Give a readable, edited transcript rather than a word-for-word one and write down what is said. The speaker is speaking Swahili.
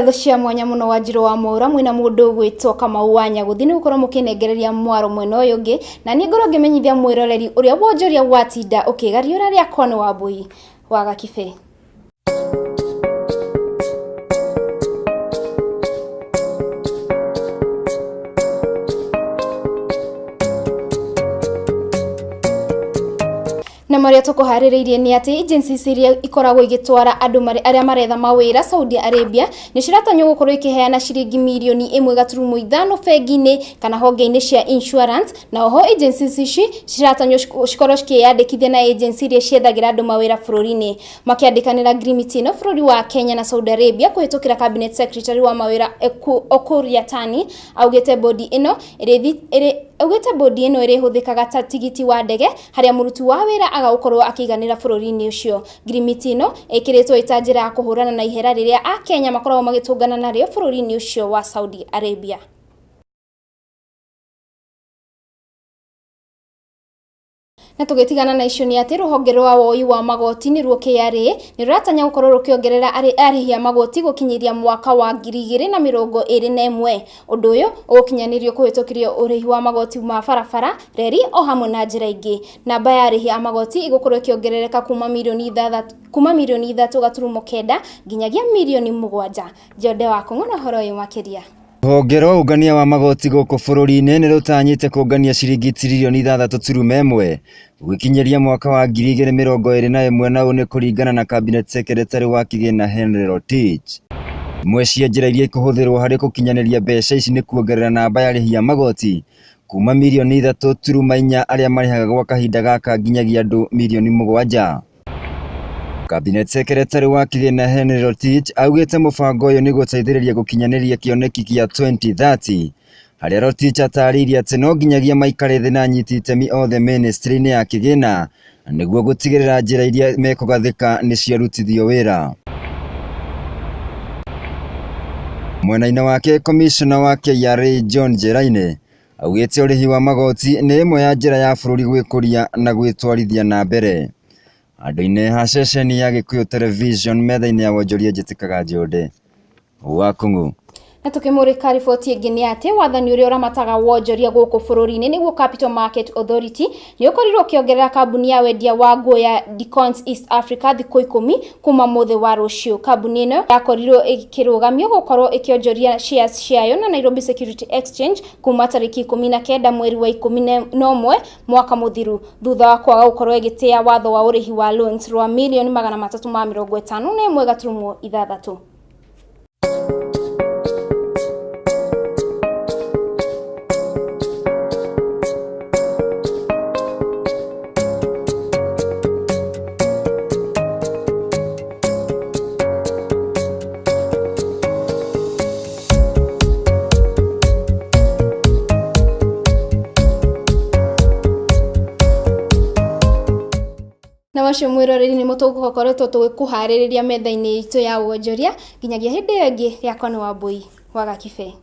ngatho cia mwanya muno Wanjiru wa Mohoro mwina mundu gwitwo Kamau wa Nyaguthi ni gukorwo mukinengereria mwaro mwena uyu ungi na ni ngoro ngimenyithia mwiroreri uria Wonjoria watinda ukigariura ria kwani WAMBUI wa GAKIBE. Na maria tukuharireirie ni ati agencies iria ikoragwo igitwara andu aria maretha mawira Saudi Arabia ni ciratanywo gukorwo ikiheana ciringi milioni 1.5 bengi-ini kana honge-ini cia insurance, na oho agencies ici ciratanywo cikorwo cikiyandikithia na agency iria ciethagira andu mawira bururi-ini makiandikanira agreement ino bururi wa Kenya na Saudi Arabia kuhitukira cabinet secretary wa mawira Okuriatani augite bodi ino iri huthikaga ta tigiti wa ndege haria muruti wa wira agaukorwo akiganira bururi-ini ucio. Agreement ino ikiritwo itanjira ya kuhurana na ihera riria a Kenya makoragwo magitungana nario bururi-ini ucio wa Saudi Arabia. Na tugitigana na icio ni ati ruhonge rwa woi wa magoti ni ruo KRA ni ruratanya gukorwo rukiongerera arihia magoti gukinyiria mwaka wa 2021. Undu uyu ugukinyanirio kuhitukirio urihi wa magoti ma barabara, reri o hamwe na njira ingi. Namba ya arihia magoti igukorwo ikiongerereka kuma milioni 3.9 nginyagia milioni 7. Jode wa Kong'ona horo uyu makiria. Ruhonge rwa ungania wa magoti guku bururi-ini ni rutanyite kungania ciringi tirilioni 6.1 gukinyiria mwaka wa 2021 na une kuringana na cabinet secretary wa kigina Henry Rotich. Imwe cia njira iria ikuhuthirwo hari gukinyaniria mbeca ici ni kuongerera namba ya arihia magoti kuma milioni 3.4 aria marihaga gwa kahinda gaka nginyagia andu milioni 7. Cabinet Secretary wa kigina Henry Rotich augite mubango uyu ni guteithiriria gukinyaniria kioneki kia 2030 haria Rotich atariria ati no nginyagia maikare thi na nyiti itemi othe ministry-ini ya kigina niguo gutigirira njira iria mekugathika ni ciarutithio wira. Mwena-ini wake commissioner wa KRA John Jeraine augite urihi wa magoti ni imwe ya njira ya bururi gwikuria na gwitwarithia na mbere. Andu-ini ha ceceni ya Gikuyu television metha-ini ya Wonjoria njitikaga Njode wa Kung'u. Na tukimurika riboti ingi ni ati wathani uria uramataga Wonjoria guku bururi-ini niguo Capital Market Authority ni ukorirwo kiongerera kambuni ya wendia wa nguo ya Decons East Africa thikũ 10 kuma muthi wa rucio. Kambuni ino yakorirwo ikirugamio gukorwo ikionjoria shares ciayo na Nairobi Security Exchange kuma tariki 19 mweri wa 11 mwaka muthiru thutha wa kwaga gukorwo igitia watho wa urihi wa loans rwa milioni 351.6. Na wacio mwiroreri ni mutugukoretwo tugikuhaririria metha-ini itu ya Wonjoria nginyagia hindi iyo ingi yakwa ni WAMBUI wa GAKIBE.